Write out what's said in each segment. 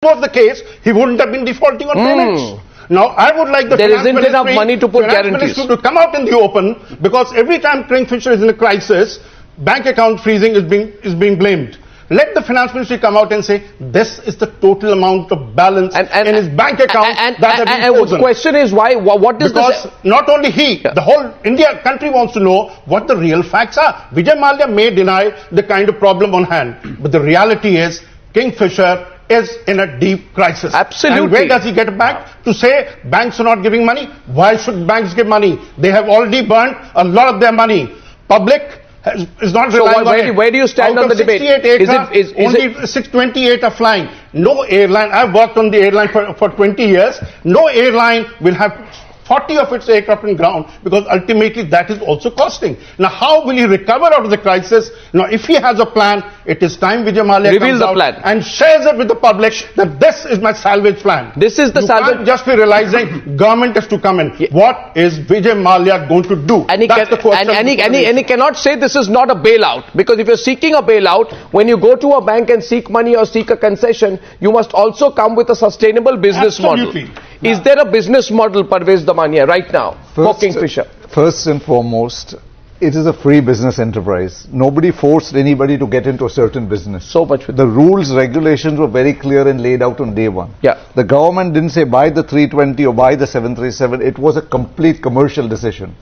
was the case, he wouldn't have been defaulting on payments. Now, I would like the there isn't enough money to put guarantees to come out in the open, because every time Kingfisher is in a crisis, bank account freezing is being blamed. Let the finance ministry come out and say, this is the total amount of balance in his bank account that has been frozen. The question is why, what is because not only he, the whole India country wants to know what the real facts are. Vijay Mallya may deny the kind of problem on hand, but the reality is Kingfisher is in a deep crisis. Absolutely. And where does he get it back? To say banks are not giving money? Why should banks give money? They have already burnt a lot of their money. Public is not relying on it. Where do you stand on the debate? 68 aircraft, only 628 are flying. No airline, I've worked on the airline for 20 years, no airline will have 40 of its aircraft on ground, because ultimately that is also costing. Now, how will he recover out of the crisis? Now, if he has a plan, it is time Vijay Mallya comes out and shares it with the public that this is my salvage plan. This is the salvage. You can't just be realizing government has to come in. Yeah. What is Vijay Mallya going to do? And he cannot say this is not a bailout, because if you're seeking a bailout, when you go to a bank and seek money or seek a concession, you must also come with a sustainable business model. Is there a business model, Parvez Damania, right now for Kingfisher? First and foremost, it is a free business enterprise. Nobody forced anybody to get into a certain business. So much for the rules, regulations were very clear and laid out on day one. Yeah. The government didn't say buy the 320 or buy the 737. It was a complete commercial decision.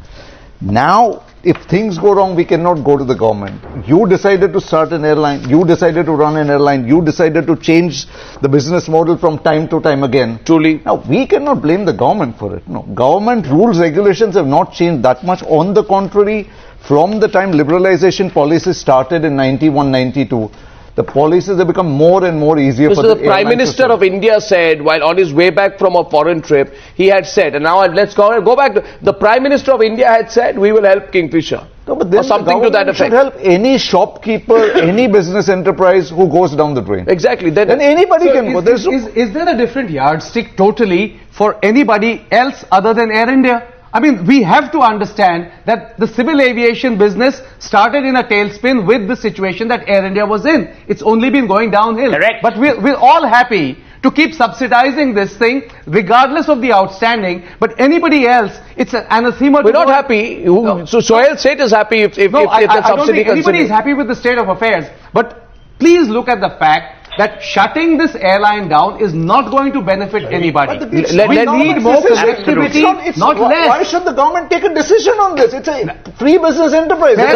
Now, if things go wrong, we cannot go to the government. You decided to start an airline. You decided to run an airline. You decided to change the business model from time to time again. Truly. Now, we cannot blame the government for it. No. Government rules, regulations have not changed that much. On the contrary, from the time liberalization policies started in 91, 92, the policies have become more and more easier for the Prime Minister of India said, while on his way back from a foreign trip, he had said, and now let's go back to, the Prime Minister of India had said, we will help Kingfisher. No, but then or something to that effect. Should help any shopkeeper, any business enterprise who goes down the drain. Exactly. Then anybody can go. Is there a different yardstick totally for anybody else other than Air India? I mean, we have to understand that the civil aviation business started in a tailspin with the situation that Air India was in. It's only been going downhill. Correct. But we're all happy to keep subsidizing this thing regardless of the outstanding. But anybody else, it's an anathema. We're not happy. So Suhel Seth is happy if the subsidy I don't think anybody is happy with the state of affairs. But please look at the fact that shutting this airline down is not going to benefit anybody. We need more connectivity, not less. Why should the government take a decision on this? It's a free business enterprise. Why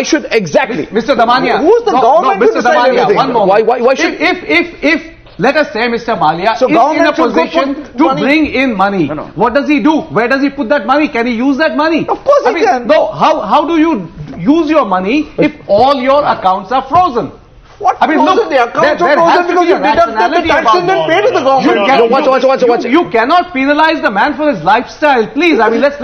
should exactly? Mr. Damania. Who's the government Mr. Damania, one moment. Why should? If let us say Mr. Mallya is in a position to bring in money. What does he do? Where does he put that money? Can he use that money? Of course he can. No, how do you use your money if all your accounts are frozen? What? I mean, look, the accounts are frozen because you deducted the tax and then pay to the government. You cannot penalize the man for his lifestyle, please. I mean, let's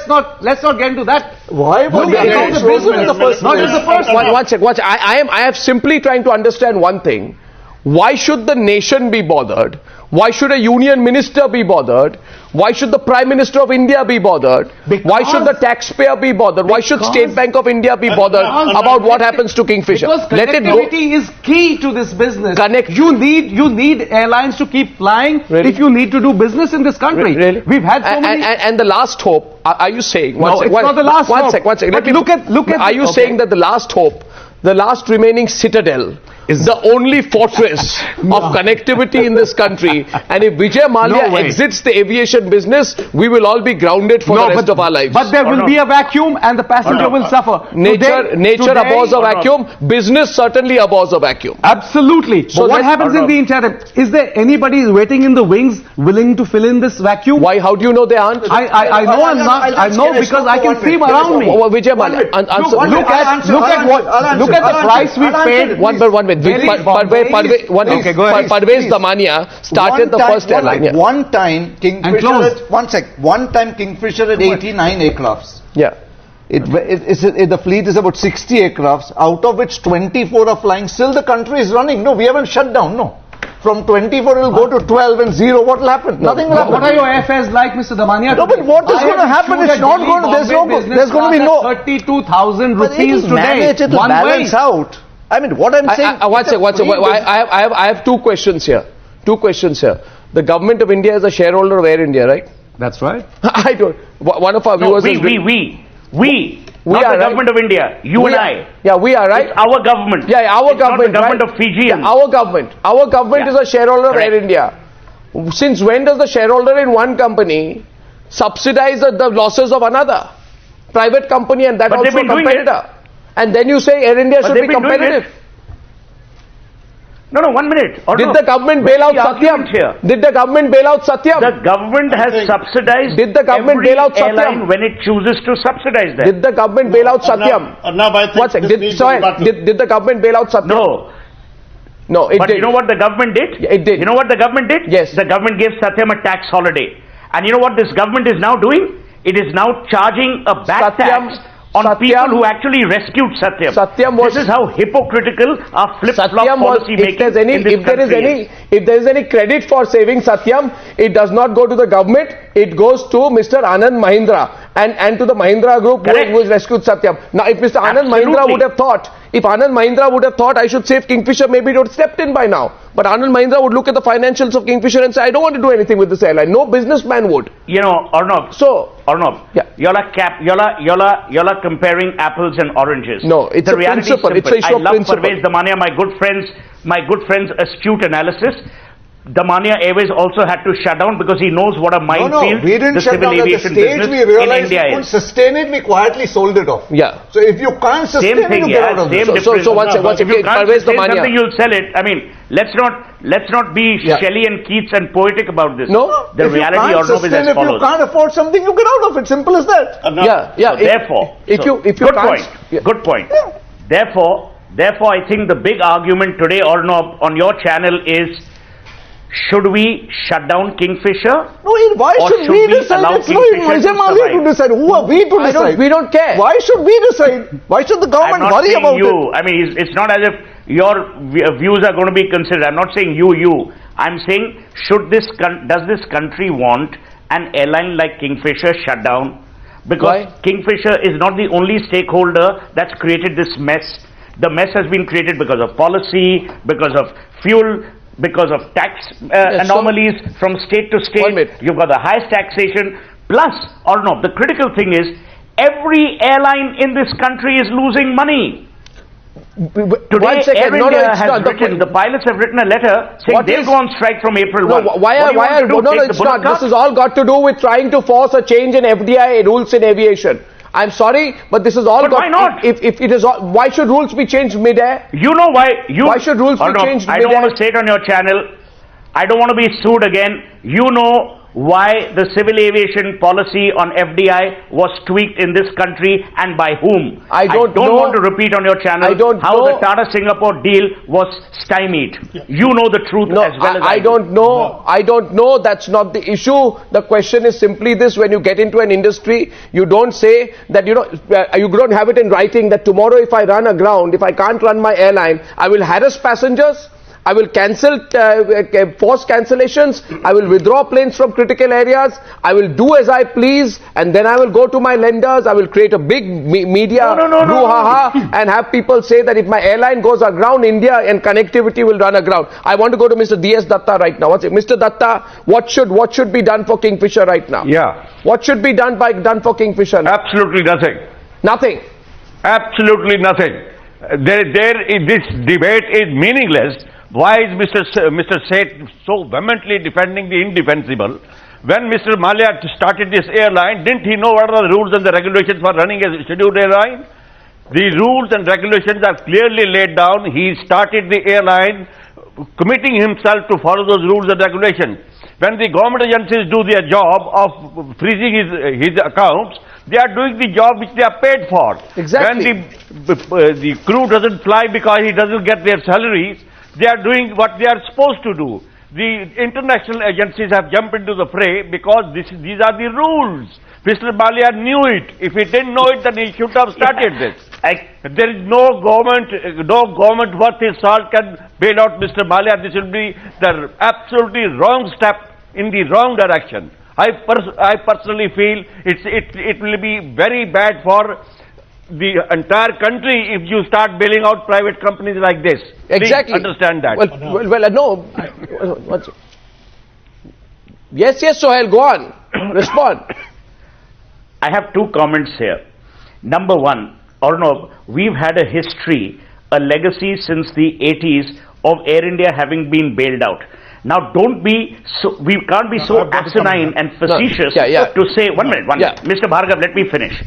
not get into that. Why would the accounts frozen in the first place? Not in the first place. Watch. I am simply trying to understand one thing. Why should the nation be bothered? Why should a union minister be bothered? Why should the Prime Minister of India be bothered? Why should the taxpayer be bothered? Why should State Bank of India be bothered about what happens to Kingfisher? Because connectivity is key to this business. You need airlines to keep flying if you need to do business in this country. Really? We've had so many. And the last hope, are you saying? No, it's not the last hope. One second. Look at. Are you saying that the last hope, the last remaining citadel, is the only fortress of connectivity in this country, and if Vijay Mallya exits the aviation business, we will all be grounded for the rest of our lives. But there will be a vacuum and the passenger will suffer. Nature abhors a vacuum, business certainly abhors a vacuum. Absolutely. So what happens in the interim? Is there anybody waiting in the wings willing to fill in this vacuum? Why? How do you know they aren't? I know I'm not. I know because I can see them around me. Vijay Mallya, Look at the price we paid. One minute. Parvez Damania started the first airline. One time Kingfisher had 89 aircrafts. Yeah. The fleet is about 60 aircrafts, out of which 24 are flying. Still the country is running. No, we haven't shut down. No. From 24 it will go to 12 and 0. What will happen? Nothing will happen. What are your airfares like, Mr. Damania? No, but what is going to happen? It's not going to. There's going to be no. 32,000 rupees today. Manage it to balance out. I mean, what I'm saying... I have two questions here. The government of India is a shareholder of Air India, right? That's right. I don't. One of our No, viewers we. Not the government of India. You and I. Yeah, we are, right? It's our government. Yeah, our government. Not the government right? of Fijians. Yeah, our government. Our government is a shareholder of Air India. Since when does the shareholder in one company subsidize the losses of another private company, and that But also a they've been doing competitor? And then you say Air India should be they've been doing competitive. No, 1 minute. Did the government bail out Satyam? Did the government bail out Satyam? The government has subsidized Did the government every bail out Satyam? airline when it chooses to subsidize them. Did the government bail out Satyam? Arnab, I think One second. this needs to be battled. Did the government bail out Satyam? No. No, it But did. you know what the government did? Yeah, it did. You know what the government did? Yes. The government gave Satyam a tax holiday. And you know what this government is now doing? It is now charging a back tax on people who actually rescued Satyam. This is how hypocritical our flip-flop policy making if there is any credit for saving Satyam, it does not go to the government, it goes to Mr. Anand Mahindra and to the Mahindra group who has rescued Satyam. Now if Mr. Anand Mahindra would have thought, I should save Kingfisher, maybe it would have stepped in by now. But Anand Mahindra would look at the financials of Kingfisher and say, I don't want to do anything with this airline. No businessman would. You know, Arnab. Yeah. Y'all are comparing apples and oranges. No, it's the a reality principle. Is simple. It's a issue I of love principle. Parvez Damania, my good friend's astute analysis. Damania Airways also had to shut down because he knows what a minefield we didn't the shut civil down at the aviation stage business we in realized India we couldn't is. sustain it, we quietly sold it off. Yeah. So if you can't sustain Same it, thing, you get yeah. out of Same this. difference. So once If you can't Parvez sustain Damania. something, you'll sell it. I mean, let's not be Shelley and Keats and poetic about this. No. The If you reality, can't Arnab, is sustain, as if you follows. can't afford something, you get out of it. Simple as that. Good point. Therefore, I think the big argument today, Arnab, on your channel is, should we shut down Kingfisher? No, why should we decide? It's not Ajay Malia to decide. Who are we to decide? We don't care. Why should we decide? Why should the government worry about it? I mean, it's not as if your views are going to be considered. I'm not saying you. I'm saying, does this country want an airline like Kingfisher shut down? Because Kingfisher is not the only stakeholder that's created this mess. The mess has been created because of policy, because of fuel, because of tax anomalies from state to state. You've got the highest taxation. Plus, Arnab, the critical thing is, every airline in this country is losing money. Today, Air India has written, the pilots have written a letter saying they'll go on strike from April 1. It's not. This has all got to do with trying to force a change in FDI rules in aviation. I'm sorry, but this is all. But why not? If it is all, why should rules be changed mid-air? You know why? Why should rules be changed mid-air? I don't want to say it on your channel. I don't want to be sued again. You know why the civil aviation policy on FDI was tweaked in this country and by whom. I don't want to repeat on your channel how the Tata Singapore deal was stymied. You know the truth as well as I do. I don't know. That's not the issue. The question is simply this: when you get into an industry, you don't say that, you don't have it in writing that tomorrow if I run aground, if I can't run my airline, I will harass passengers, I will cancel, force cancellations, I will withdraw planes from critical areas, I will do as I please, and then I will go to my lenders, I will create a big media brouhaha and have people say that if my airline goes aground, India and connectivity will run aground. I want to go to Mr. S Dutta right now. Mr. Dutta, what should be done for Kingfisher right now? Yeah. What should be done for Kingfisher now? Absolutely nothing. Nothing. Absolutely nothing. This debate is meaningless. Why is Mr. Seth so vehemently defending the indefensible? When Mr. Malia started this airline, didn't he know what are the rules and the regulations for running a scheduled airline? The rules and regulations are clearly laid down. He started the airline committing himself to follow those rules and regulations. When the government agencies do their job of freezing his accounts, they are doing the job which they are paid for. Exactly. When the crew doesn't fly because he doesn't get their salaries, they are doing what they are supposed to do. The international agencies have jumped into the fray because these are the rules. Mr. Malia knew it. If he didn't know it, then he should have started this. There is no government worth his salt can bail out Mr. Malia. This will be the absolutely wrong step in the wrong direction. I personally feel it will be very bad for the entire country if you start bailing out private companies like this. Exactly. Please understand that. No. Yes, Suhel, go on. Respond. I have two comments here. Number one, Arnab, we've had a history, a legacy since the 80s of Air India having been bailed out. Now, we can't be so asinine and facetious to say, one minute, Mr. Bhargava, let me finish.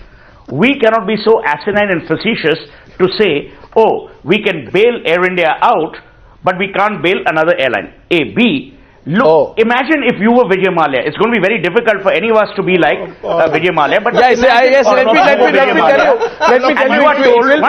We cannot be so asinine and facetious to say, oh, we can bail Air India out, but we can't bail another airline. A. B. Look, imagine if you were Vijay Mallya. It's going to be very difficult for any of us to be like Vijay Mallya. But let me tell you.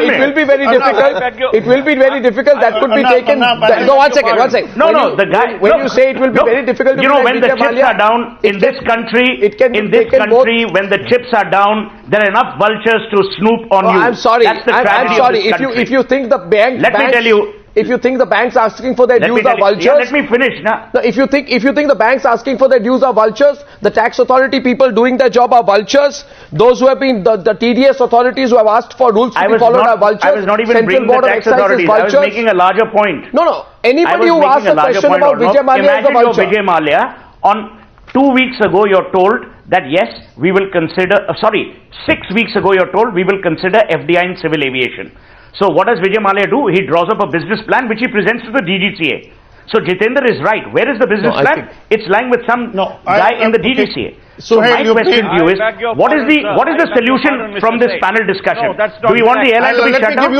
It will be very difficult. It will be very difficult. That could be taken. No, one second. No, the guy. When you say it will be very difficult, you know, when the chips are down in this country, when the chips are down, there are enough vultures to snoop on you. I'm sorry. That's the tragedy of this country. If you think the bank, let me tell you. If you think the banks asking for their dues are vultures, let me finish now. No, if you think the banks asking for their dues are vultures, the tax authority people doing their job are vultures. Those who have been the TDS authorities who have asked for rules to be followed are vultures. I was not even bringing the tax authorities. I was making a larger point. No. Anybody who asks a question about Vijay Mallya is a vulture. Vijay Mallya, on 2 weeks ago you're told that yes, we will consider. 6 weeks ago you're told we will consider FDI in civil aviation. So what does Vijay Mallya do? He draws up a business plan which he presents to the DGCA. So Jitendra is right. Where is the business plan? It's lying with some guy in the DGCA. So my question to you is, what is the solution from this panel discussion? Do we want the airline to be shut down?